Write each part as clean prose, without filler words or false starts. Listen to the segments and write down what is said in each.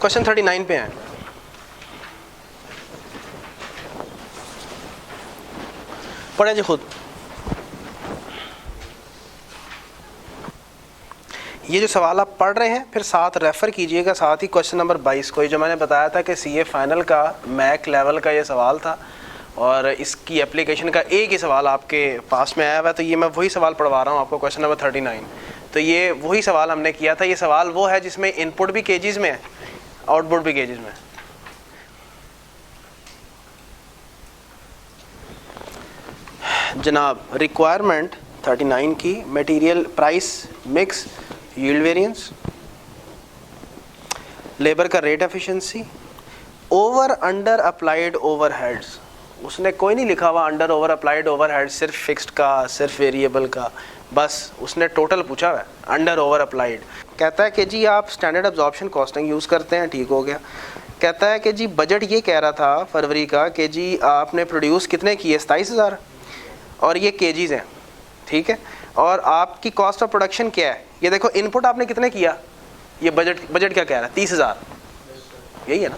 Question 39 पे हैं। पढ़े जी खुद। ये जो सवाल आप पढ़ रहे हैं फिर साथ रेफ़र कीजिएगा, साथ ही क्वेश्चन नंबर 22 को, जो मैंने बताया था कि सीए फाइनल का मैक लेवल का ये सवाल था और इसकी एप्लीकेशन का एक ही सवाल आपके पास में आया हुआ है, तो ये मैं वही सवाल पढ़वा रहा हूँ आपको, क्वेश्चन नंबर 39। तो ये वही सवाल हमने किया था। ये सवाल वो है जिसमें इनपुट भी केजीज़ में है, आउटपुट भी केजीज़ में। जनाब रिक्वायरमेंट 39 की, material price mix, yield variance, labour का rate efficiency, over under applied overheads. उसने कोई नहीं लिखा हुआ अंडर ओवर अप्लाइड ओवरहेड्स, सिर्फ फिक्स्ड का, सिर्फ वेरिएबल का, बस उसने टोटल पूछा हुआ है अंडर ओवर अप्लाइड। कहता है कि जी आप स्टैंडर्ड अब्जॉर्प्शन कॉस्टिंग यूज़ करते हैं, ठीक हो गया। कहता है कि जी बजट ये कह रहा था फरवरी का कि जी आपने प्रोड्यूस कितने किए, 27,000, और ये केजीज़ हैं, ठीक है। और आपकी कॉस्ट ऑफ प्रोडक्शन क्या है, ये देखो इनपुट आपने कितने किया, ये बजट क्या कह रहा है, 30,000। यही है ना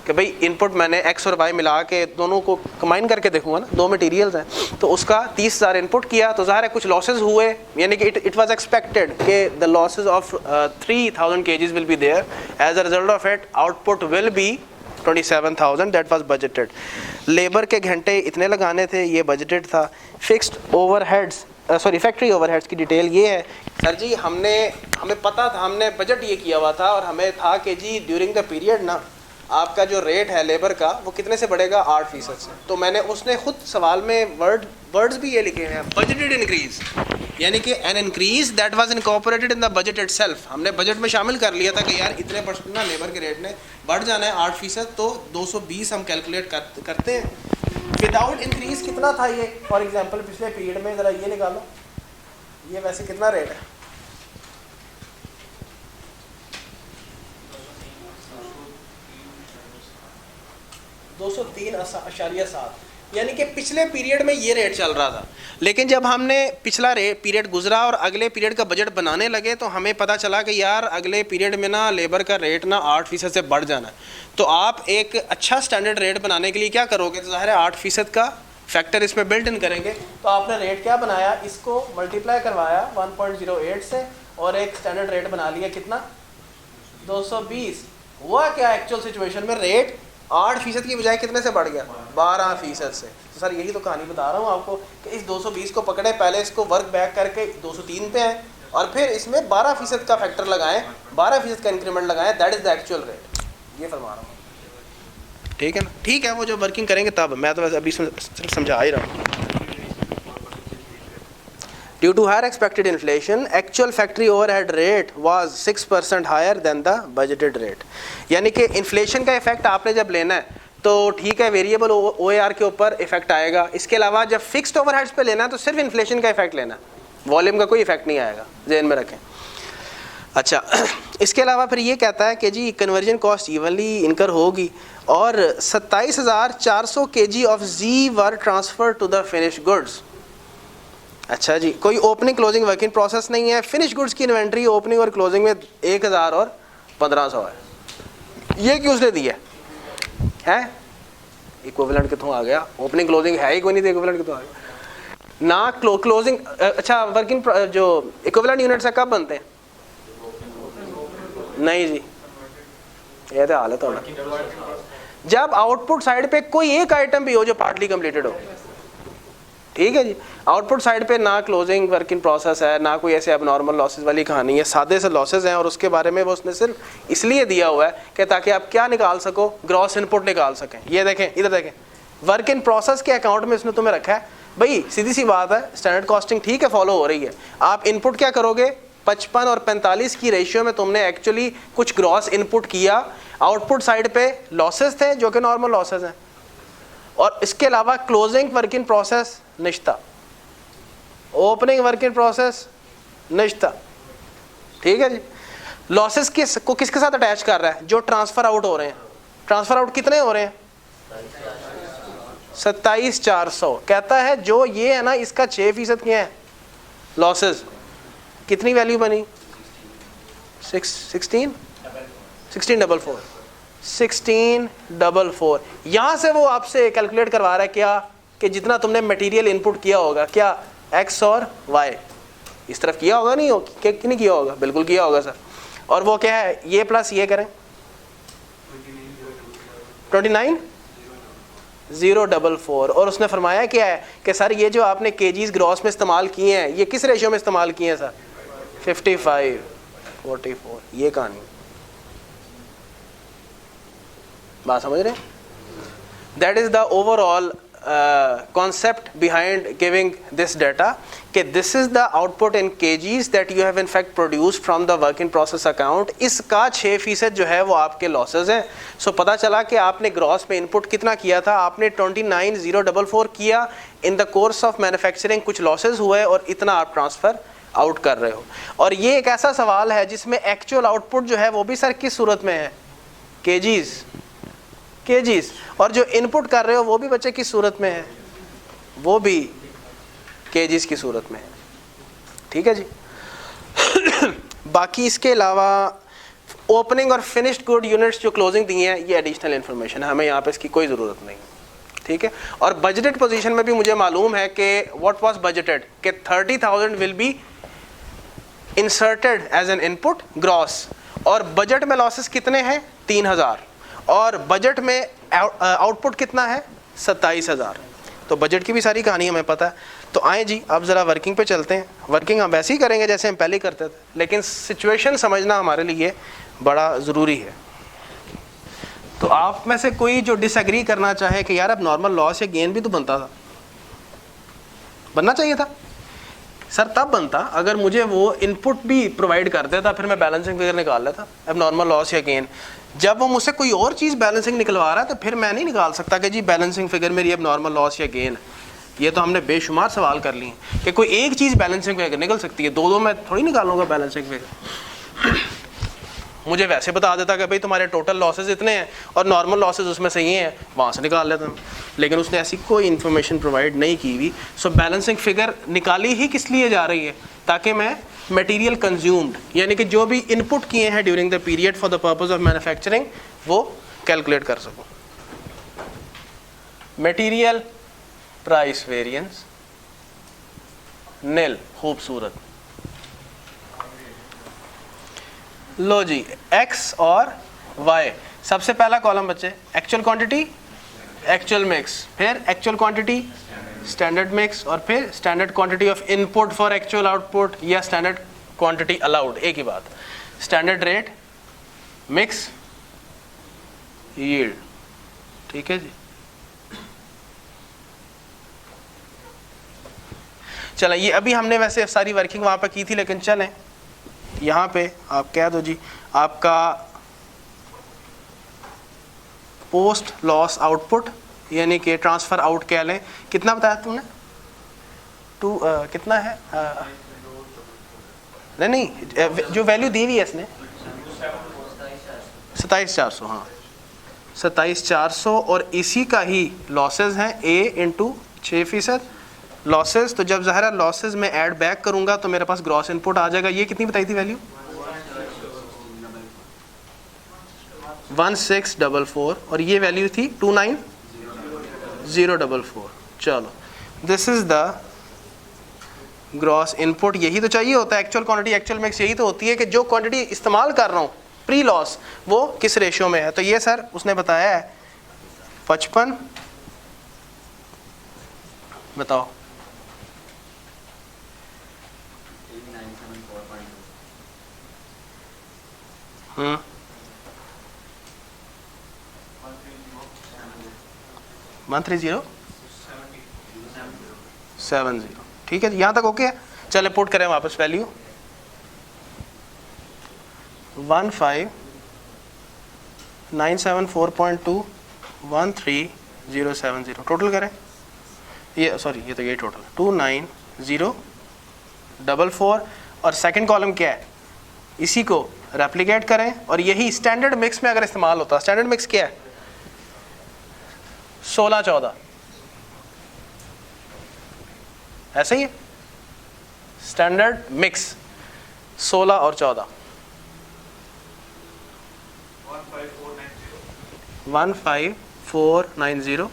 कि भाई इनपुट मैंने एक्स और वाई मिला के दोनों को कंबाइन करके देखूंगा ना, दो मटेरियल्स हैं, तो उसका 30,000 इनपुट किया, तो ज़ाहिर है कुछ लॉसेस हुए, यानी कि इट वाज एक्सपेक्टेड कि the losses of 3,000 kgs will be there, as a result of it output will be 27,000, that was budgeted. Labour के घंटे इतने लगाने थे, ये बजटेड था। Fixed overheads, sorry factory overheads की डिटेल ये है। सर जी हमें पता था, हमने बजट ये किया हुआ था और हमें था कि जी ड्यूरिंग द पीरियड ना आपका जो रेट है लेबर का वो कितने से बढ़ेगा, 8% से। तो मैंने उसने खुद सवाल में वर्ड्स भी ये लिखे हैं, बजटेड इंक्रीज, यानी कि an increase that was incorporated in the budget itself. हमने बजट में शामिल कर लिया था कि यार इतने % ना लेबर के रेट ने बढ़ जाना है 8%, तो 220 हम कैलकुलेट करते हैं। विदाउट इंक्रीज कितना था ये, फॉर एग्जांपल पिछले पीरियड में, ज़रा ये निकालो, ये वैसे कितना रेट है, 203.7, यानी कि पिछले पीरियड में ये रेट चल रहा था। लेकिन जब हमने पिछला पीरियड गुजरा और अगले पीरियड का बजट बनाने लगे तो हमें पता चला कि यार अगले पीरियड में ना लेबर का रेट ना 8% से बढ़ जाना है। तो आप एक अच्छा स्टैंडर्ड रेट बनाने के लिए क्या करोगे, तो ज़ाहिर है 8% का फैक्टर इसमें बिल्ट इन करेंगे। तो आपने रेट क्या बनाया, इसको मल्टीप्लाई करवाया 1.08 से और एक स्टैंडर्ड रेट बना लिया, कितना, 220। हुआ क्या एक्चुअल सिचुएशन में, रेट 8% की बजाय कितने से बढ़ गया, 12% से। तो सर यही तो कहानी बता रहा हूँ आपको कि इस 220 को पकड़े, पहले इसको वर्क बैक करके 203 पे हैं और फिर इसमें 12% का फैक्टर लगाएं, 12% का इंक्रीमेंट लगाएं, that is the actual rate. ये फरमा रहा हूँ, ठीक है ना। ठीक है, वो जो वर्किंग करेंगे तब, मैं तो अभी सिर्फ समझा ही रहा हूँ। Due to higher expected inflation, actual factory overhead rate was 6% higher than the budgeted rate। यानी कि इन्फ्लेशन का इफेक्ट आपने जब लेना है तो ठीक है, वेरिएबल OAR के ऊपर इफेक्ट आएगा। इसके अलावा जब फिक्स्ड ओवरहेड्स पे लेना है तो सिर्फ इन्फ्लेशन का इफेक्ट लेना है, वॉल्यूम का कोई इफेक्ट नहीं आएगा, ज़हन में रखें। अच्छा, इसके अलावा फिर ये कहता है कि जी कन्वर्जन कॉस्ट इवनली इनकर होगी और 27,400 kg ऑफ जी were transfer to the finish goods. अच्छा जी, कोई ओपनिंग क्लोजिंग वर्किंग प्रोसेस नहीं है। फिनिश गुड्स की इन्वेंट्री ओपनिंग और क्लोजिंग में 1,000 और 1,500 है। ये क्यों उसने दिया है, इक्विवेलेंट कितों आ गया, ओपनिंग क्लोजिंग है ही कोई नहीं, तो इक्विवेलेंट कितों आ गया ना, क्लोजिंग। अच्छा, वर्किंग जो इक्विवेलेंट यूनिट्स है कब बनते हैं, नहीं जी, ये तो हाल है थोड़ा, जब आउटपुट साइड पे कोई एक आइटम भी हो जो पार्टली कंप्लीटेड हो, ठीक है जी। आउटपुट साइड पे ना क्लोजिंग वर्क इन प्रोसेस है, ना कोई ऐसे एबनॉर्मल लॉसेस वाली कहानी है, सादे से लॉसेस हैं और उसके बारे में वो उसने सिर्फ इसलिए दिया हुआ है कि ताकि आप क्या निकाल सको, ग्रॉस इनपुट निकाल सकें। ये देखें, इधर देखें, वर्क इन प्रोसेस के अकाउंट में इसने तुम्हें रखा है। भाई सीधी सी बात है, स्टैंडर्ड कॉस्टिंग ठीक है फॉलो हो रही है, आप इनपुट क्या करोगे, 55 और 45 की रेशियो में तुमने एक्चुअली कुछ ग्रॉस इनपुट किया, आउटपुट साइड पे लॉसेस थे जो कि नॉर्मल लॉसेस हैं, और इसके अलावा क्लोजिंग वर्क इन प्रोसेस निश्ता, ओपनिंग वर्क इन प्रोसेस निश्ता, ठीक है जी। लॉसेस को किसके साथ अटैच कर रहा है, जो ट्रांसफर आउट हो रहे हैं। ट्रांसफर आउट कितने हो रहे हैं, 27,400। कहता है जो ये है ना, इसका 6% क्या है लॉसेस, कितनी वैल्यू बनी, 1644। 1644। यहाँ से वो आपसे कैलकुलेट करवा रहा है क्या, कि जितना तुमने मटेरियल इनपुट किया होगा, क्या x और y इस तरफ किया होगा, नहीं हो कि नहीं किया होगा, बिल्कुल किया होगा सर। और वो क्या है, ये प्लस ये करें 29044, और उसने फरमाया क्या है कि सर ये जो आपने केजीज ग्रॉस में इस्तेमाल किए हैं, ये किस रेशियो में इस्तेमाल किए हैं सर, 55:44। ये कहानी, बात समझ रहे हैं? That is the overall concept behind giving this data, कि this is the output in kgs that you have in fact produced from the work in process account। इसका 6% जो है वो आपके losses हैं। so पता चला कि आपने gross में input कितना किया था, आपने 29044 किया, in the course of manufacturing कुछ losses हुए और इतना आप ट्रांसफ़र आउट कर रहे हो। और ये एक ऐसा सवाल है जिसमें एक्चुअल आउटपुट जो है वो भी सर किस सूरत में है, केजीज, और जो इनपुट कर रहे हो वो भी बच्चे किस सूरत में है, वो भी केजीज की सूरत में है। ठीक है जी। बाकी इसके अलावा ओपनिंग और फिनिश्ड गुड यूनिट्स जो क्लोजिंग दी हैं, ये एडिशनल इन्फॉर्मेशन है, हमें यहाँ पे इसकी कोई ज़रूरत नहीं। ठीक है। और बजटेड पोजीशन में भी मुझे मालूम है कि व्हाट वाज बजटेड, कि 30,000 will be inserted as an input gross, और बजट में लॉसेस कितने हैं 3000, और बजट में आउटपुट कितना है 27,000। तो बजट की भी सारी कहानी हमें पता है। तो आए जी अब ज़रा वर्किंग पे चलते हैं। वर्किंग हम वैसे ही करेंगे जैसे हम पहले करते थे, लेकिन सिचुएशन समझना हमारे लिए बड़ा ज़रूरी है। तो आप में से कोई जो डिसएग्री करना चाहे कि यार अब नॉर्मल लॉस या गेन भी तो बनता था, बनना चाहिए था सर, तब बनता अगर मुझे वो इनपुट भी प्रोवाइड कर देता, फिर मैं बैलेंसिंग फिगर निकाल लेता अब नॉर्मल लॉस या गेन। जब वो मुझसे कोई और चीज़ बैलेंसिंग निकलवा रहा है तो फिर मैं नहीं निकाल सकता कि जी बैलेंसिंग फिगर मेरी अब नॉर्मल लॉस या गेन। ये तो हमने बेशुमार सवाल कर लिए कि कोई एक चीज़ बैलेंसिंग फिगर निकल सकती है, दो मैं थोड़ी निकालूंगा बैलेंसिंग फिगर। मुझे वैसे बता देता कि भाई तुम्हारे टोटल लॉसेज इतने हैं और नॉर्मल लॉसेज उसमें से ये हैं, वहाँ से निकाल लेता हूँ, लेकिन उसने ऐसी कोई इन्फॉर्मेशन प्रोवाइड नहीं की हुई। सो बैलेंसिंग फिगर निकाली ही किस लिए जा रही है, ताकि मैं मटेरियल कंज्यूम्ड यानी कि जो भी इनपुट किए हैं during the period for the purpose of manufacturing वो कैलकुलेट कर सकूँ। मटेरियल प्राइस वेरिएंस नील, खूबसूरत। लो जी x और y, सबसे पहला कॉलम बच्चे एक्चुअल क्वांटिटी, एक्चुअल मिक्स, फिर एक्चुअल क्वांटिटी, स्टैंडर्ड मिक्स, और फिर standard quantity of input for actual output या स्टैंडर्ड क्वांटिटी अलाउड, एक ही बात। Standard rate, mix, yield. ठीक है जी। चलो ये अभी हमने वैसे सारी वर्किंग वहाँ पे की थी, लेकिन चलें यहाँ पे आप कह दो जी आपका पोस्ट लॉस आउटपुट यानी कि ट्रांसफ़र आउट कह लें, कितना बताया तुमने, कितना है नहीं जो वैल्यू दी हुई है इसने 27,400, हाँ 27,400, और इसी का ही लॉसेस हैं A इंटू 6% लॉसेस। तो जब ज़ाहिर लॉसेस में ऐड बैक करूंगा तो मेरे पास ग्रॉस इनपुट आ जाएगा। ये कितनी बताई थी वैल्यू 1644, और ये वैल्यू थी 29044। चलो this is the gross input. यही तो चाहिए होता है, एक्चुअल क्वांटिटी एक्चुअल मिक्स यही तो होती है कि जो क्वांटिटी इस्तेमाल कर रहा हूँ प्री लॉस वो किस रेशियो में है। तो ये सर उसने बताया है 55, बताओ 13070। ठीक है, यहाँ तक ओके है। चले पुट करें वापस वैल्यू 15974.2 13070 टोटल करें। ये सॉरी ये तो ये टोटल 29044, और सेकंड कॉलम क्या है, इसी को रेप्लिकेट करें, और यही स्टैंडर्ड मिक्स में अगर इस्तेमाल होता, स्टैंडर्ड मिक्स क्या है 16-14, ऐसा ही है स्टैंडर्ड मिक्स 16 और 14 15490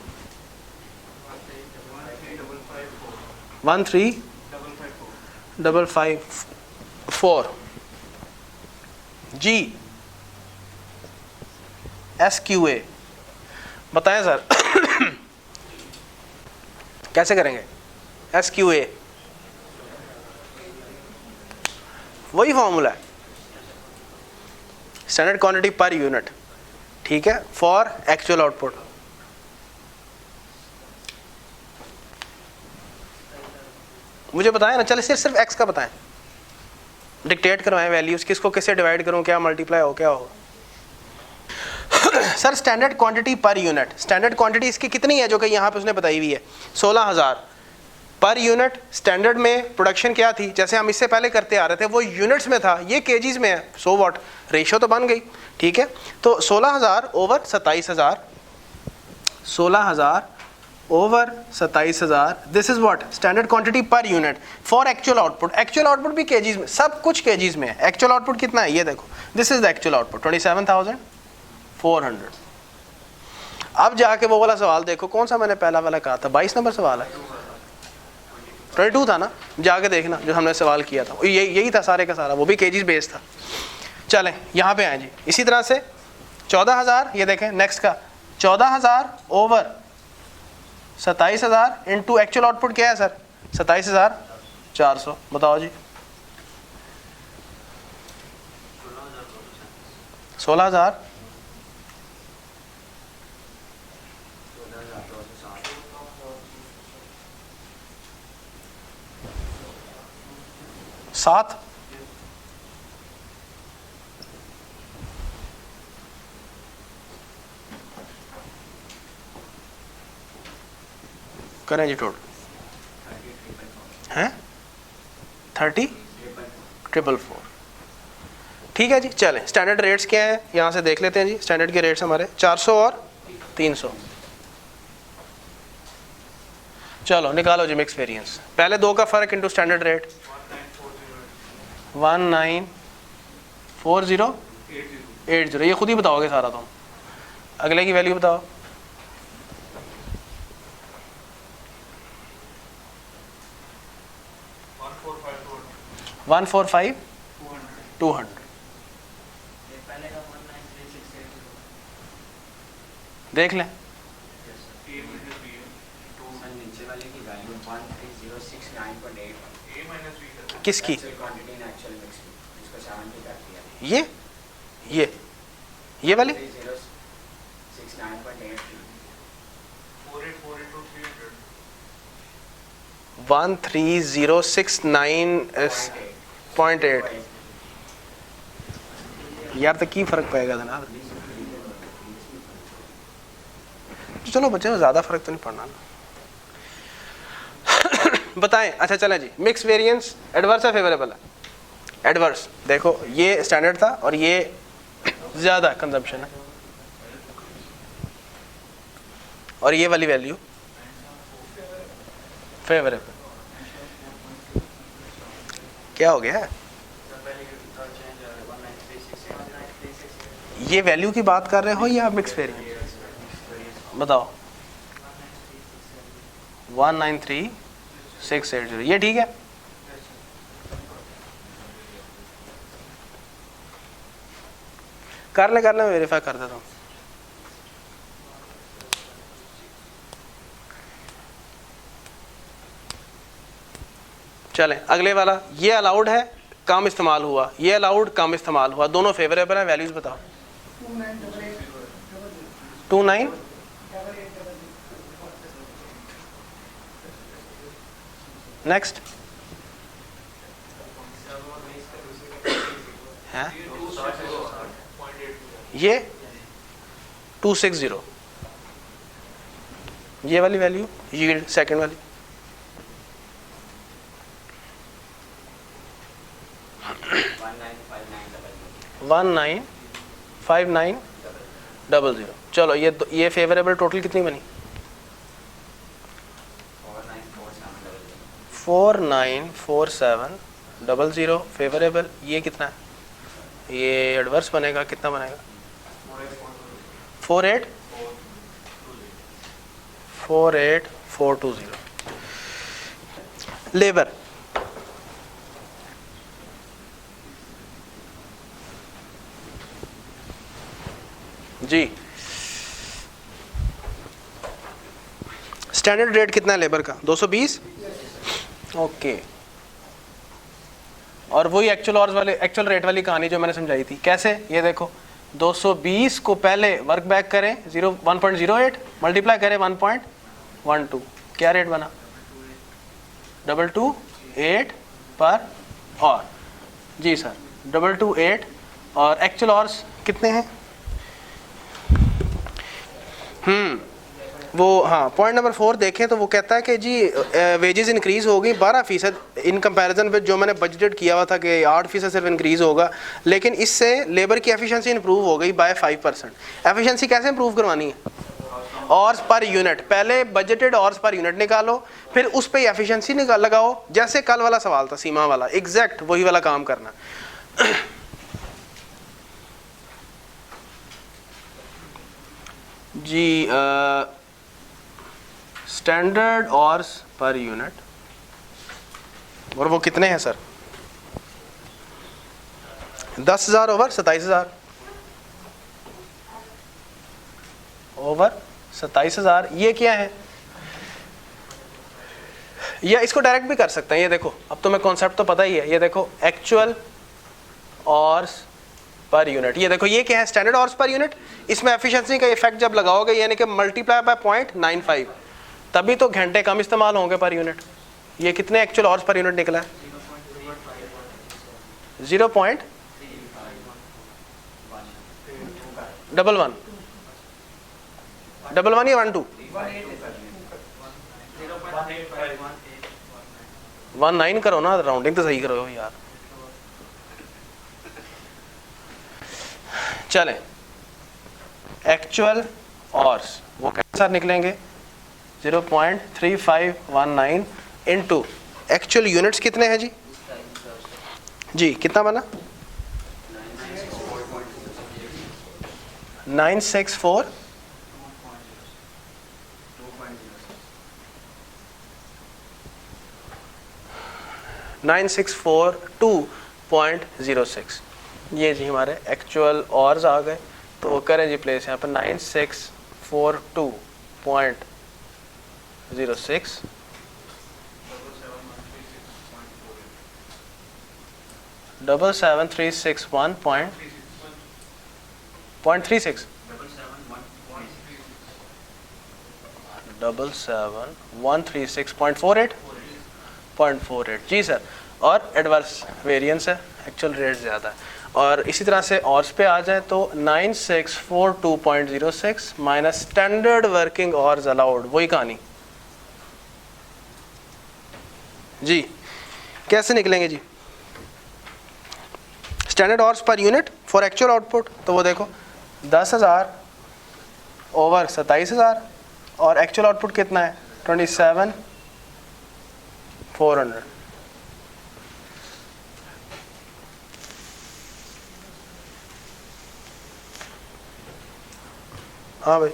13554 जी SQA बताएं सर कैसे करेंगे SQA? वही फॉर्मूला है, स्टैंडर्ड क्वांटिटी पर यूनिट, ठीक है, फॉर एक्चुअल आउटपुट। मुझे बताएं ना, चलिए सिर्फ x का बताएं, डिक्टेट करवाएं वैल्यूज, किसको किससे डिवाइड करूं, क्या मल्टीप्लाई हो क्या हो। Sir standard quantity per unit, standard quantity इसकी कितनी है जो कि यहाँ पे उसने बताई हुई है 16,000 पर यूनिट। स्टैंडर्ड में प्रोडक्शन क्या थी, जैसे हम इससे पहले करते आ रहे थे वो यूनिट्स में था, ये केजीज में है, सो व्हाट, रेशियो तो बन गई, ठीक है। तो 16,000 over 27,000, 16,000 over 27,000, this is what standard quantity per unit for actual output. Actual output भी केजीज में, सब कुछ केजीज में है। एक्चुअल आउटपुट कितना है ये देखो, this is the actual output 27,400। अब जाके वो वाला सवाल देखो, कौन सा मैंने पहला वाला कहा था, 22 नंबर सवाल है, 22 था ना, जाके देखना जो हमने सवाल किया था, यही था सारे का सारा, वो भी केजीज बेस्ड था। चलें यहाँ पे आए जी, इसी तरह से 14,000, ये देखें नेक्स्ट का 14,000 ओवर 27,000 इंटू एक्चुअल आउटपुट क्या है सर 27,400, बताओ जी 16,000 7 करें जी टोटल हैं 30,444, ठीक है जी। चलें स्टैंडर्ड रेट्स क्या है यहाँ से देख लेते हैं जी। स्टैंडर्ड के रेट्स हमारे 400 और 300। चलो निकालो जी मिक्स वेरिएंस, पहले दो का फर्क इंटू स्टैंडर्ड रेट 194080, ये खुद ही बताओगे सारा तुम। अगले की वैल्यू बताओ 145,200, देख लें किसकी, ये वाली 13069.8 यार, तो की फर्क पड़ेगा जनाब। चलो बच्चे ज़्यादा फर्क तो नहीं पड़ना ना। बताएं, अच्छा चलें जी, मिक्स वेरिएंस एडवर्स है फेवरेबल है? एडवर्स, देखो ये स्टैंडर्ड था और ये ज़्यादा कंजम्पशन है, और ये वाली वैल्यू फेवरेबल। क्या हो गया, ये वैल्यू की बात कर रहे हो या मिक्स वेरिएंस, बताओ 193,680, ये ठीक है। कर ले वेरीफाई कर देता हूँ। चलें अगले वाला, ये अलाउड है कम इस्तेमाल हुआ, ये अलाउड कम इस्तेमाल हुआ, दोनों फेवरेबल है, वैल्यूज बताओ 29 नेक्स्ट है ये 260, ये वाली वैल्यू यील्ड सेकंड वाली 195900। चलो ये फेवरेबल टोटल कितनी बनी 494700 फेवरेबल। ये कितना है, ये एडवर्स बनेगा, कितना बनेगा 48 48420। लेबर जी, स्टैंडर्ड रेट कितना है लेबर का? 220। ओके, और वही एक्चुअल आवर्स वाले, एक्चुअल रेट वाली कहानी जो मैंने समझाई थी। कैसे? ये देखो, 220 को पहले वर्क बैक करें 1.08 मल्टीप्लाई करें 1.12, क्या रेट बना? 228 पर और जी सर 228, और एक्चुअल आवर्स कितने हैं? वो हाँ, पॉइंट नंबर 4 देखें तो वो कहता है कि जी वेजेस इंक्रीज़ हो गई 12% इन कंपैरिजन पे जो मैंने बजटेड किया हुआ था कि 8% सिर्फ इंक्रीज़ होगा, लेकिन इससे लेबर की एफिशिएंसी इंप्रूव हो गई बाय 5%। एफिशिएंसी कैसे इंप्रूव करवानी है? ऑर्स पर यूनिट, पहले बजटेड ऑर्स पर यूनिट निकालो, फिर उस पर एफिशिएंसी निकाल लगाओ, जैसे कल वाला सवाल था सीमा वाला, एग्जैक्ट वही वाला काम करना। जी स्टैंडर्ड ऑर्स पर यूनिट, और वो कितने हैं सर? 10,000 over 27,000, over 27,000। ये क्या है? या इसको डायरेक्ट भी कर सकते हैं। ये देखो, अब तुम्हें कॉन्सेप्ट तो पता ही है। ये देखो, एक्चुअल ऑर्स पर यूनिट, ये देखो ये क्या है? Standard ऑर्स per unit. इसमें एफिशिएंसी का इफेक्ट जब लगाओगे, यानी कि मल्टीप्लाई बाय 0.95, तभी तो घंटे कम इस्तेमाल होंगे पर यूनिट। ये कितने एक्चुअल आवर्स पर यूनिट निकला है? 0.11 11 या 12 19 करो ना, राउंडिंग तो सही करो यार। चलें, एक्चुअल आवर्स वो कैसे निकलेंगे? 0.3519 इंटू एक्चुअल यूनिट्स कितने हैं जी? जी कितना बना? 964 9,642.06। ये जी हमारे एक्चुअल आवर्स आ गए। तो वो करें जी प्लेस यहाँ पर 9,642.06 77361.36 77136.48 जी सर। और एडवर्स वेरिएंस है, एक्चुअल रेट ज़्यादा है। और इसी तरह से ऑर्स पे आ जाए तो 9642.06 माइनस स्टैंडर्ड वर्किंग ऑर्स अलाउड, वही कहानी जी। कैसे निकलेंगे जी? Standard ऑर्स per unit for actual output, तो वो देखो 10,000 ओवर 27,000, और एक्चुअल आउटपुट कितना है? 27,400। हाँ भाई,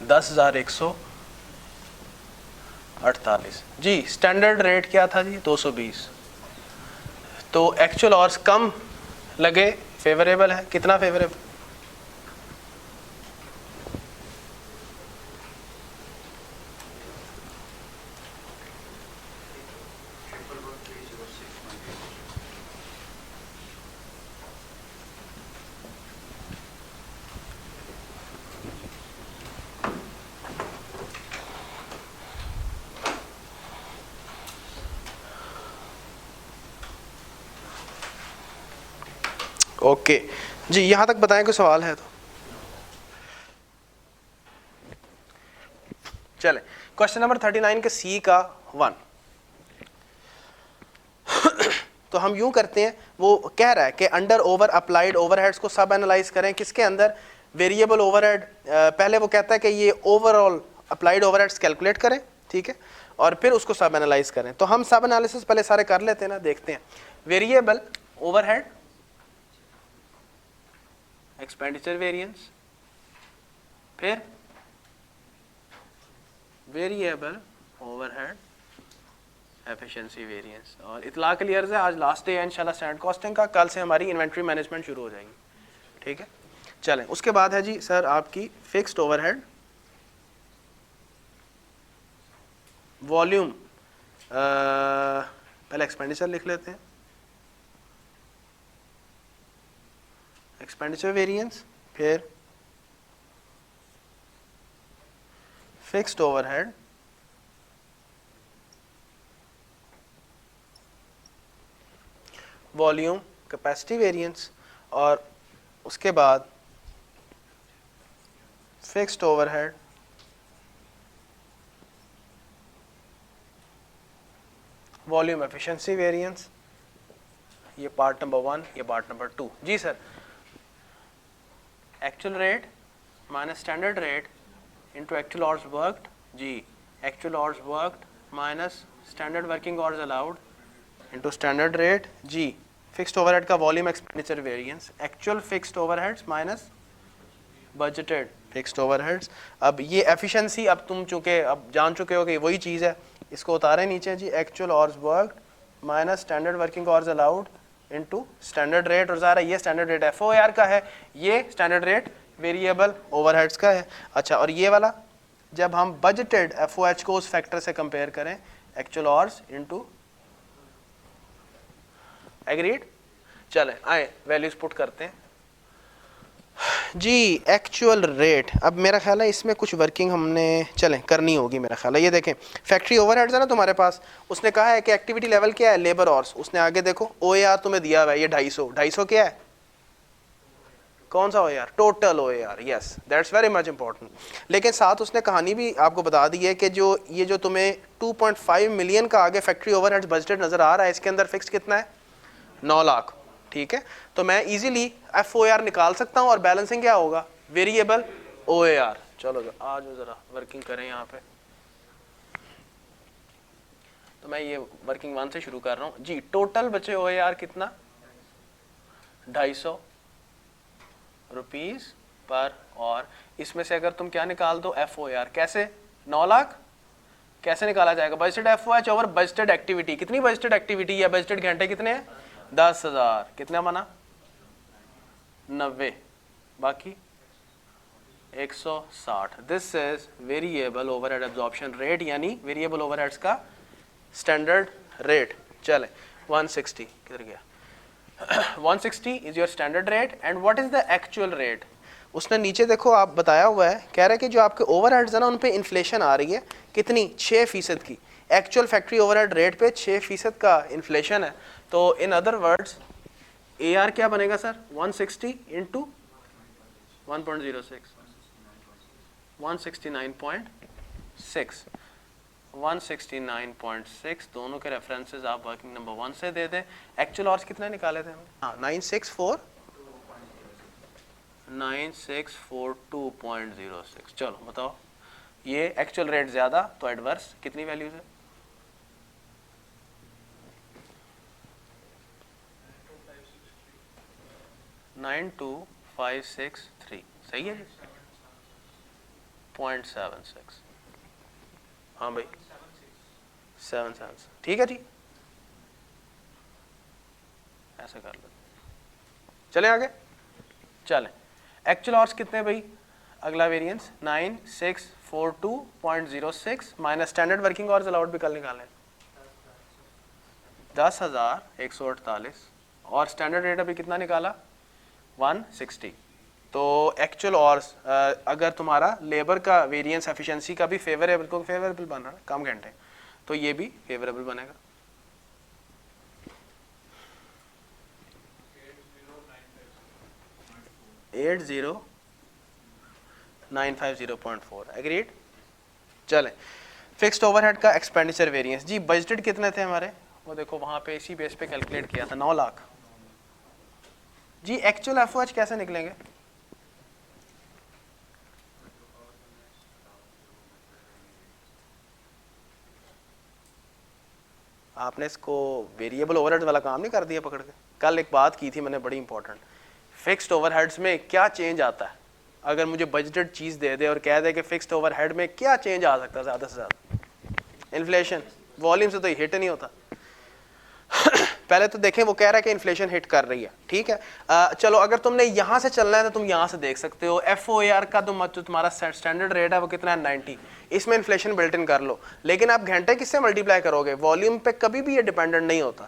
10,148 जी। स्टैंडर्ड रेट क्या था जी? 220। तो एक्चुअल आवर्स कम लगे, फेवरेबल है। कितना फेवरेबल? ओके जी, यहाँ तक बताएं कोई सवाल है तो? चले, क्वेश्चन नंबर 39 के सी का 1। तो हम यूं करते हैं, वो कह रहा है कि अंडर ओवर अप्लाइड ओवरहेड्स को सब एनालाइज करें। किसके अंदर? Variable overhead. पहले वो कहता है कि ये ओवरऑल अप्लाइड ओवरहेड्स कैलकुलेट करें, ठीक है, और फिर उसको सब एनालाइज करें। तो हम सब एनालिसिस पहले सारे कर लेते हैं ना, देखते हैं। वेरिएबल ओवरहेड एक्सपेंडिचर वेरिएंस, फिर वेरिएबल ओवरहेड एफिशिएंसी वेरिएंस। और इतना क्लियर है, आज लास्ट डे है इंशाल्लाह स्टैंडर्ड कॉस्टिंग का, कल से हमारी इन्वेंट्री मैनेजमेंट शुरू हो जाएगी, ठीक है। चलें, उसके बाद है जी सर आपकी फिक्स्ड ओवरहेड, वॉल्यूम, पहले एक्सपेंडिचर लिख लेते हैं, एक्सपेंडिचर वेरिएंस, फिर fixed overhead, volume capacity variance, और उसके बाद fixed overhead, volume efficiency variance. ये पार्ट नंबर 1, ये पार्ट नंबर 2। जी sir, actual rate minus standard rate into actual hours worked. जी, actual hours worked minus standard working hours allowed into standard rate. जी, fixed overhead का volume expenditure variance, actual fixed overheads minus budgeted fixed overheads. अब ये efficiency, अब तुम चूँकि अब जान चुके हो कि वही चीज़ है, इसको उतारे नीचे जी, actual hours worked minus standard working hours allowed into standard rate. और ज़रा ये स्टैंडर्ड रेट एफओआर का है, ये स्टैंडर्ड रेट वेरिएबल ओवरहेड्स का है। अच्छा, और ये वाला जब हम बजटेड एफओएच को उस फैक्टर से कंपेयर करें, एक्चुअल आवर्स इनटू एग्रीड। चलें आए वैल्यूज पुट करते हैं जी। एक्चुअल रेट, अब मेरा ख्याल है इसमें कुछ वर्किंग हमने चलें करनी होगी मेरा ख्याल है। ये देखें, फैक्ट्री ओवरहेड्स है ना तुम्हारे पास, उसने कहा है कि एक्टिविटी लेवल क्या है, लेबर आवर्स। उसने आगे देखो ओएआर तुम्हें दिया हुआ है, ये 250 क्या है, कौन सा OAR, total OAR. Yes, that's very much important. लेकिन साथ उसने कहानी भी आपको बता दी है कि जो ये जो तुम्हें 2.5 मिलियन का आगे फैक्ट्री ओवरहेड्स बजटेड नजर आ रहा है, इसके अंदर फिक्स कितना है, 9 लाख। ठीक है, तो मैं इजीली एफओआर निकाल सकता हूं और बैलेंसिंग क्या होगा, वेरिएबल ओएआर। चलो आज जरा वर्किंग करें यहाँ पे। तो मैं ये वर्किंग 1 से शुरू कर रहा हूँ जी। टोटल बचे ओएआर कितना, 250 रुपीज पर। और इसमें से अगर तुम क्या निकाल दो, एफओआर। कैसे, 9 लाख कैसे निकाला जाएगा, budgeted FOH over budgeted activity. कितनी बजटेड एक्टिविटी है, बजटेड घंटे कितने हैं, 10,000। कितना बना, 90, बाकी 160। This is variable overhead absorption rate, यानी वेरिएबल ओवरहेड्स का स्टैंडर्ड रेट। चले 160 किधर गया, 160 is your standard rate. And what is the actual rate. उसने नीचे देखो आप बताया हुआ है, कह रहा है कि जो आपके ओवरहेड्स है ना, उन पे इन्फ्लेशन आ रही है, कितनी, 6% की। एक्चुअल फैक्ट्री ओवरहेड रेट पे 6% का इन्फ्लेशन है। तो in other words A R क्या बनेगा सर, 160 इंटू 1.06, 169.6, 169.6। दोनों के रेफरेंसेस आप वर्किंग नंबर 1 से दे दें। एक्चुअल आवर्स कितने निकाले थे हमने, हाँ 9642.06। चलो बताओ, ये एक्चुअल रेट ज्यादा तो एडवर्स कितनी वैल्यूज है, 92563। सही है जी, 0.76। हाँ भाई 7 ठीक है जी, ऐसा कर लो। चले आगे, चले एक्चुअल आवर्स कितने भाई, अगला variance 9642.06 minus standard working hours allowed भी कल निकालें 10,148 और स्टैंडर्ड रेट अभी कितना निकाला 160। तो एक्चुअल आवर्स अगर तुम्हारा लेबर का वेरिएंस एफिशिएंसी का भी फेवरेबल बन रहा है, कम घंटे, तो ये भी फेवरेबल बनेगा। 80950.4 एग्रीड। चलें, फिक्स्ड ओवरहेड का एक्सपेंडिचर वेरिएंस जी, बजटेड कितने थे हमारे, वो देखो वहां पे इसी बेस पे कैलकुलेट किया था, 9 लाख जी। एक्चुअल एफओएच कैसे निकलेंगे, आपने इसको वेरिएबल ओवरहेड वाला काम नहीं कर दिया पकड़ के। कल एक बात की थी मैंने बड़ी इंपॉर्टेंट, फिक्स्ड ओवरहेड्स में क्या चेंज आता है? अगर मुझे बजटेड चीज़ दे दे और कह दे कि फिक्स्ड ओवरहेड में क्या चेंज आ सकता है ज़्यादा से ज़्यादा? इन्फ्लेशन। वॉल्यूम से तो हिट नहीं होता। पहले तो देखें, वो कह रहा है कि इन्फ्लेशन हिट कर रही है, ठीक है। चलो अगर तुमने यहाँ से चलना है तो तुम यहाँ से देख सकते हो, FOAR का जो तुम्हारा स्टैंडर्ड रेट है वो कितना है? 90। इसमें इन्फ्लेशन बिल्ट इन कर लो, लेकिन आप घंटे किससे मल्टीप्लाई करोगे? वॉल्यूम पे कभी भी ये डिपेंडेंट नहीं होता।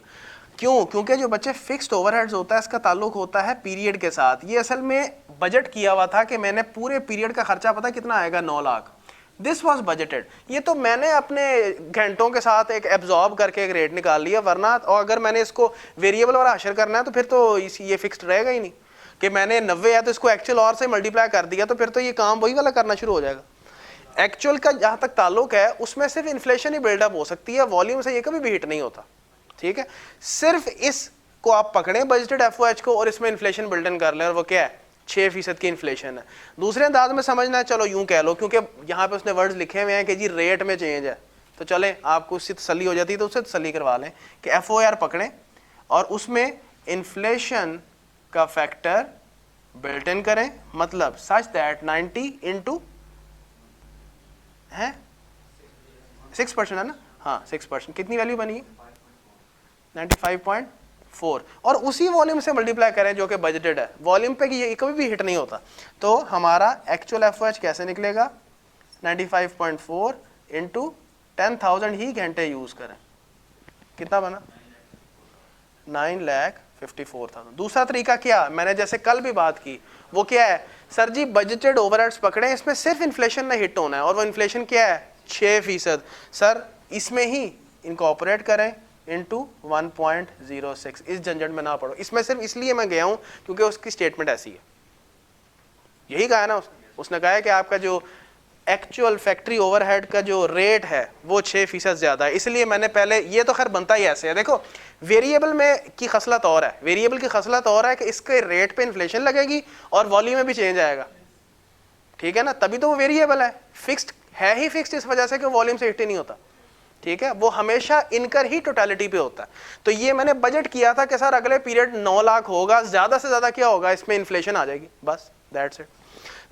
क्यों? क्योंकि जो बच्चे फिक्स्ड ओवरहेड्स होता है इसका ताल्लुक होता है पीरियड के साथ। ये असल में बजट किया हुआ था कि मैंने पूरे पीरियड का खर्चा पता कितना आएगा? 9 लाख। This was budgeted. ये तो मैंने अपने घंटों के साथ एक एब्जॉर्ब करके एक रेट निकाल लिया, वरना और अगर मैंने इसको वेरिएबल और हाशर करना है तो फिर तो ये फिक्स्ड रहेगा ही नहीं। कि मैंने 90 है तो इसको एक्चुअल और से मल्टीप्लाई कर दिया तो फिर तो ये काम वही वाला करना शुरू हो जाएगा। एक्चुअल का जहाँ तक ताल्लुक है उसमें सिर्फ इन्फ्लेशन ही बिल्डअप हो सकती है, वॉल्यूम से ये कभी भी हिट नहीं होता, ठीक है। सिर्फ इसको आप पकड़ें बजटेड FOH को और इसमें इन्फ्लेशन बिल्ड इन कर लें, और वो क्या है? 6% की इन्फ्लेशन है। दूसरे अंदाज में समझना है, चलो यूं कह लो, क्योंकि यहाँ पे उसने वर्ड्स लिखे हुए हैं कि जी रेट में चेंज है, तो चले आपको उससे तसल्ली हो जाती है तो उससे तसल्ली करवा लें कि FOR पकड़ें और उसमें इन्फ्लेशन का फैक्टर बिल्ट इन करें, मतलब सच दैट 90 इंटू है 6% है ना? हाँ 6%। कितनी वैल्यू बनी? 95.4, और उसी वॉल्यूम से मल्टीप्लाई करें जो कि बजटेड है। वॉल्यूम पे ये कभी भी हिट नहीं होता, तो हमारा एक्चुअल FOH कैसे निकलेगा? 95.4 इंटू 10,000 ही घंटे यूज करें, कितना बना? 9,54,000। दूसरा तरीका क्या, मैंने जैसे कल भी बात की, वो क्या है? सर जी बजटेड ओवरहेड्स पकड़े, इसमें सिर्फ इन्फ्लेशन में हिट होना है, और वो इन्फ्लेशन क्या है? 6%। सर इसमें ही इनकॉर्पोरेट करें इंटू 1.06। इस झंझट में ना पड़ो। इसमें सिर्फ इसलिए मैं गया हूं क्योंकि उसकी स्टेटमेंट ऐसी है, यही कहा है ना उसने कहा है कि आपका जो एक्चुअल फैक्ट्री ओवरहेड का जो रेट है वो 6% ज्यादा है, इसलिए मैंने पहले, ये तो खैर बनता ही ऐसे है। देखो वेरिएबल में की खसलत और है, वेरिएबल की खसलत और है कि इसके रेट पे इन्फ्लेशन लगेगी और वॉल्यूम में भी चेंज आएगा, ठीक है ना, तभी तो वो वेरिएबल है। फिक्स्ड है ही फिक्स्ड इस वजह से कि वॉल्यूम से हिट ही नहीं होता, ठीक है, वो हमेशा इनकर ही टोटलिटी पे होता है। तो ये मैंने बजट किया था कि सर अगले पीरियड 9 लाख होगा, ज्यादा से ज्यादा क्या होगा? इसमें इन्फ्लेशन आ जाएगी, बस दैट्स इट।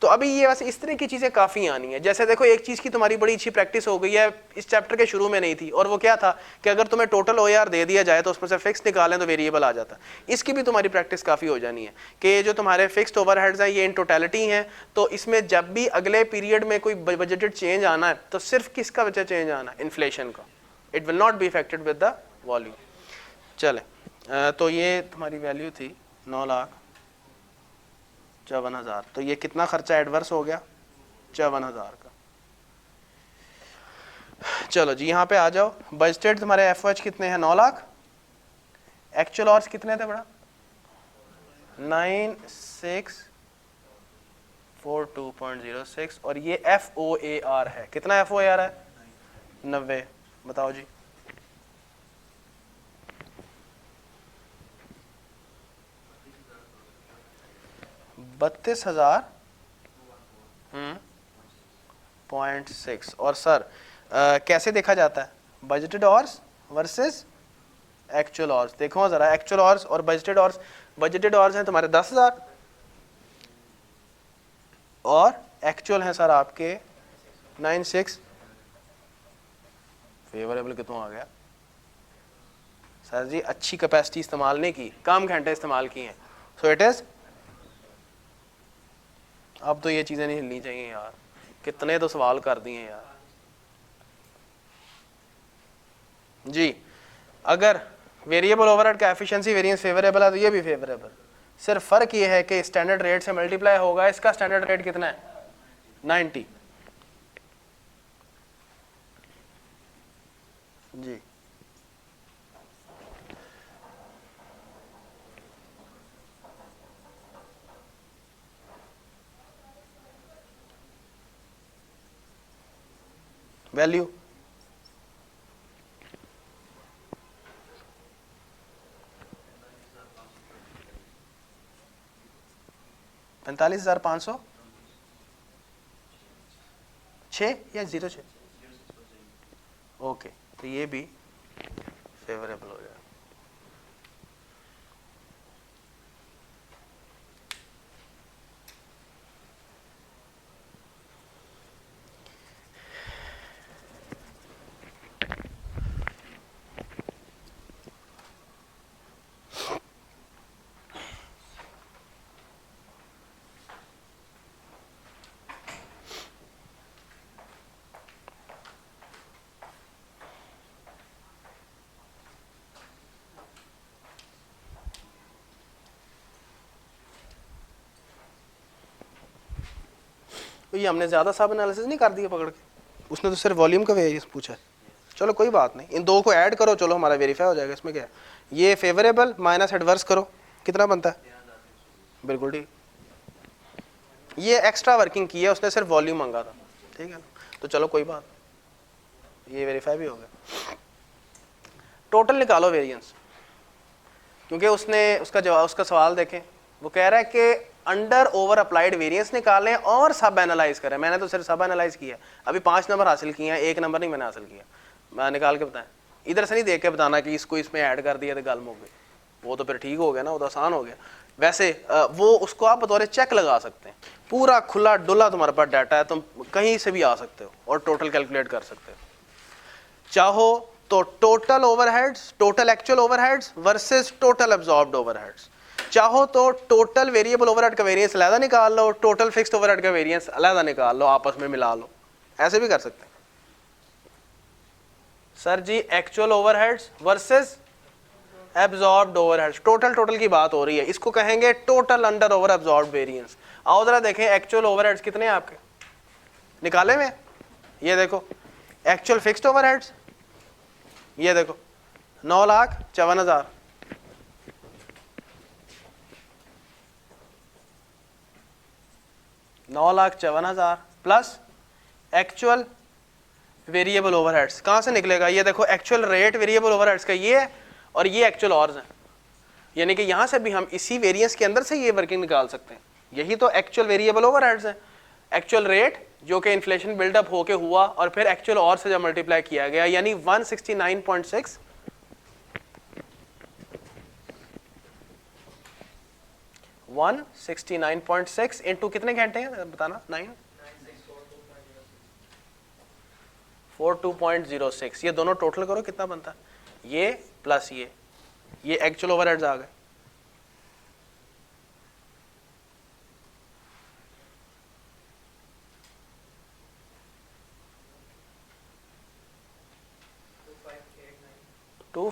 तो अभी ये वैसे इस तरह की चीजें काफी आनी है। जैसे देखो एक चीज की तुम्हारी बड़ी अच्छी प्रैक्टिस हो गई है, इस चैप्टर के शुरू में नहीं थी, और वो क्या था कि अगर तुम्हें टोटल OAR दे दिया जाए तो उसमें से फिक्स निकालें तो वेरिएबल आ जाता। इसकी भी तुम्हारी प्रैक्टिस काफी हो जानी है कि ये जो तुम्हारे फिक्स्ड ओवरहेड्स हैं ये इन टोटलिटी हैं, तो इसमें जब भी अगले पीरियड में कोई बजटेड चेंज आना है तो सिर्फ किसका वजह चेंज आना है? इन्फ्लेशन का। It will not be affected with the volume. चले तो ये तुम्हारी वैल्यू थी 9,54,000। तो ये कितना खर्चा एडवर्स हो गया? 54,000 का। चलो जी यहाँ पे आ जाओ। बजटेड तुम्हारे FOH कितने हैं? 9 लाख। एक्चुअल ऑर्स कितने थे बड़ा? 9642.06, और ये FOAR है। कितना FOAR है? 90। बताओ जी। $32,000.6। और सर कैसे देखा जाता है? Budgeted hours versus actual hours. देखो जरा एक्चुअल ऑर्स और बजटेड ऑर्स। बजटेड ऑर्स हैं तुम्हारे 10,000 और एक्चुअल हैं सर आपके 96। फेवरेबल कितना आ गया? सर जी अच्छी कैपेसिटी इस्तेमाल नहीं की, कम घंटे इस्तेमाल किए हैं, सो इट इज। अब तो ये चीजें नहीं हिलनी चाहिए यार, कितने तो सवाल कर दिए यार जी। अगर वेरिएबल ओवरहेड का एफिशिएंसी वेरिएंस फेवरेबल है तो ये भी फेवरेबल, सिर्फ फर्क ये है कि स्टैंडर्ड रेट से मल्टीप्लाई होगा। इसका स्टैंडर्ड रेट कितना है? 90 जी। वैल्यू 45,506 या 06? ओके, तो ये भी फेवरेबल हो जाएगा। तो ये हमने ज़्यादा सब एनालिसिस नहीं कर दिया पकड़ के, उसने तो सिर्फ वॉल्यूम का वेरिएंस पूछा है। चलो कोई बात नहीं, इन दो को ऐड करो, चलो हमारा वेरीफाई हो जाएगा, इसमें क्या है। ये फेवरेबल माइनस एडवर्स करो, कितना बनता है, बिल्कुल ठीक। ये एक्स्ट्रा वर्किंग की है, उसने सिर्फ वॉल्यूम मांगा था, ठीक है ना, तो चलो कोई बात, ये वेरीफाई भी हो गया। टोटल निकालो वेरिएंस, क्योंकि उसने उसका जवाब, उसका सवाल देखें, वो कह रहा है कि अंडर ओवर अप्लाइड वेरिएंस निकालें और सब एनालाइज करें। मैंने तो सिर्फ सब एनालाइज किया, अभी 5 नंबर हासिल किए हैं, 1 नंबर नहीं मैंने हासिल किया। मैं निकाल के बताएं, इधर से नहीं देख के बताना कि इसको इसमें ऐड कर दिया तो गल हो गई, वो तो फिर ठीक हो गया ना, वो तो आसान हो गया। वैसे वो उसको आप बतौर चेक लगा सकते हैं, पूरा खुला डुला तुम्हारे पास डाटा है, तुम कहीं से भी आ सकते हो और टोटल कैलकुलेट कर सकते हो। चाहो तो total overheads, total actual overheads versus total absorbed overheads, चाहो तो टोटल वेरिएबल ओवरहेड का वेरिएंस अलग निकाल लो, टोटल फिक्स्ड ओवरहेड का वेरिएंस अलग निकाल लो, आपस में मिला लो, ऐसे भी कर सकते हैं। सर जी actual overheads versus absorbed overheads, total की बात हो रही है, इसको कहेंगे total under over absorbed variance. आओ जरा देखें एक्चुअल ओवरहेड्स कितने हैं आपके, निकाले में, ये देखो एक्चुअल फिक्स्ड ओवरहेड्स, ये देखो 9,54,000, प्लस एक्चुअल वेरिएबल ओवरहेड्स, कहाँ से निकलेगा, ये देखो एक्चुअल रेट वेरिएबल ओवरहेड्स का ये है और ये एक्चुअल ऑर्स है, यानी कि यहाँ से भी हम इसी वेरिएंस के अंदर से ये वर्किंग निकाल सकते हैं। यही तो एक्चुअल वेरिएबल ओवरहेड्स है, एक्चुअल रेट जो कि इन्फ्लेशन बिल्डअप होके हुआ और फिर एक्चुअल और से जब मल्टीप्लाई किया गया, यानी 169.6 169.6 इंटू कितने घंटे हैं बताना, 942.06, ये दोनों टोटल करो कितना बनता है, ये प्लस ये एक्चुअल ओवरहेड्स आ गए। टू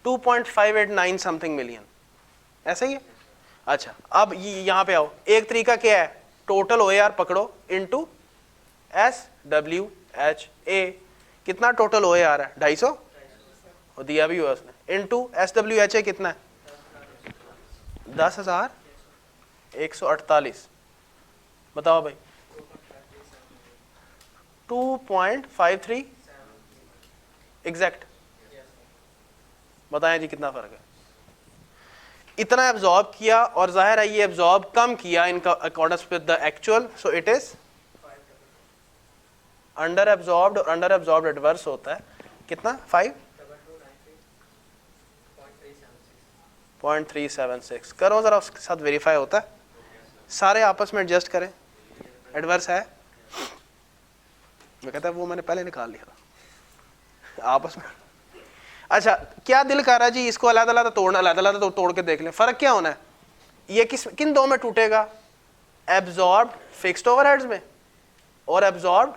2.589 समथिंग मिलियन, ऐसा ही है। अच्छा अब यहाँ पे आओ, एक तरीका क्या है, टोटल OAR पकड़ो इनटू SWHA, कितना टोटल OAR है 250, और दिया भी हुआ उसने, इनटू SWHA कितना है 10,148, बताओ भाई 2.53 एग्जैक्ट, बताएं जी कितना फर्क है। इतना एब्जॉर्ब किया और जाहिर है ये एब्जॉर्ब कम किया इनका according with the actual, so it is under absorbed, और अंडर एब्जॉर्ब्ड एडवर्स होता है कितना 5.376, करो जरा उसके साथ वेरीफाई होता है, सारे आपस में एडजस्ट करें, एडवर्स है, मैं कहता है वो मैंने पहले निकाल लिया आपस में। अच्छा क्या दिल कर रहा है जी, इसको अलग-अलग तोड़ना, अलग-अलग तो तोड़ के देख लें, फर्क क्या होना है, ये किन दो में टूटेगा, एब्जॉर्ब्ड फिक्स्ड ओवरहेड्स में और एब्जॉर्ब्ड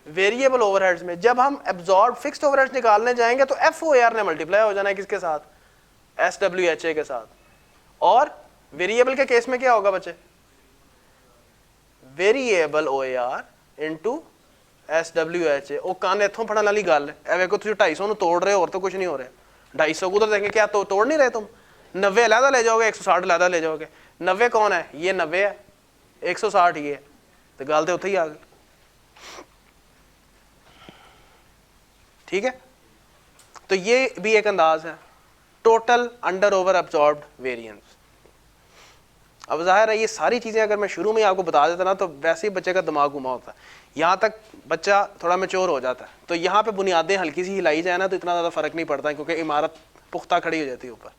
वेरिएबल ओवरहेड्स में। जब हम एब्जॉर्ब्ड फिक्स्ड ओवरहेड्स निकालने जाएंगे तो FOAR ने मल्टीप्लाई हो जाना है किसके साथ, SWHA के साथ, और वेरिएबल के केस में क्या होगा बच्चे, वेरिएबल OAR इनटू SWHA। ਉਹ ਕੰਨ ਇੱਥੋਂ ਫੜਨ वाली गल है, ਵੇਖੋ ਤੁਸੀਂ 250 ਨੂੰ ਤੋੜ ਰਹੇ ਹੋ, और तो कुछ नहीं हो रहा, 250 को उधर देखेंगे, क्या तोड़ नहीं रहे तुम, 90 अलहदा ले जाओगे, 160 अलहदा ले जाओगे, 90 कौन है, ये 90 है, 160 ये है, तो गल तो उत्थे ही आ गई, ठीक है। तो ये भी एक अंदाज है total under over absorbed variance. अब जाहिर है ये सारी चीज़ें अगर मैं शुरू में आपको बता देता ना तो वैसे ही बच्चे का दिमाग घुमा होता है, यहाँ तक बच्चा थोड़ा मैच्योर हो जाता है, तो यहाँ पे बुनियादें हल्की सी हिलाई जाए ना तो इतना ज़्यादा फ़र्क नहीं पड़ता है, क्योंकि इमारत पुख्ता खड़ी हो जाती है ऊपर।